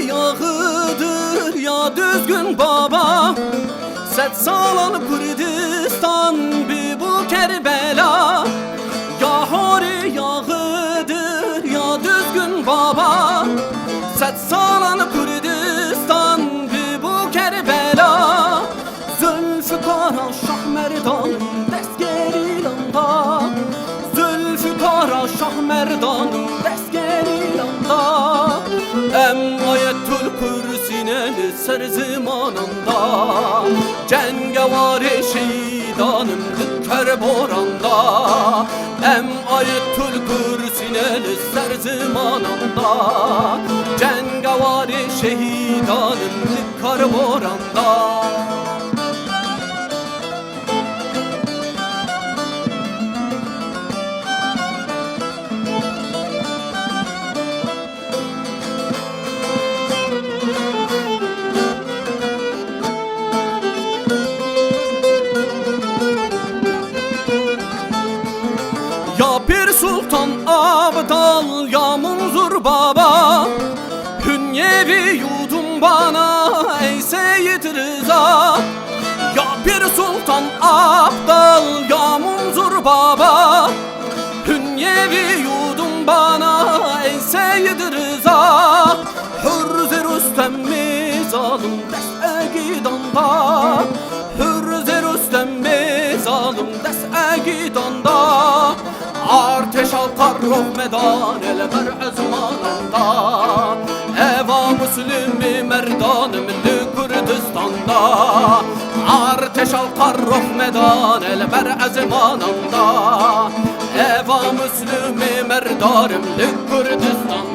yağıdır ya düzgün baba, set salan Kurdistan bir bu Kerbela. Yahori yağıdır ya düzgün baba, set salan Kurdistan bir bu Kerbela. Zülfikara Şah Merdan destgerilanda, Zülfikara Şah Merdan destgerilanda. Ayetül Kürsi'nin ser zamanında, cengavari şehdanım kör boranda. Ayetül Kürsi'nin ser zamanında, cengavari şehdanım kör boranda. Ya Pir Sultan Abdal ya Munzur Baba, Hünyevi yudum bana ey Seyyid Rıza. Ya Pir Sultan Abdal ya Munzur Baba, Hünyevi yudum bana ey Seyyid Rıza. Hürz-i Rüstem-i zalim dest-e gidanda, Hürz-i Rüstem-i zalim dest-e gidanda. Arteş alkar ruh medan ele mer'e zamanında, Eva Müslümi merdan milli Kürdistan'da. Arteş alkar ruh medan ele mer'e zamanında, Eva Müslümi merdan milli Kürdistan'da.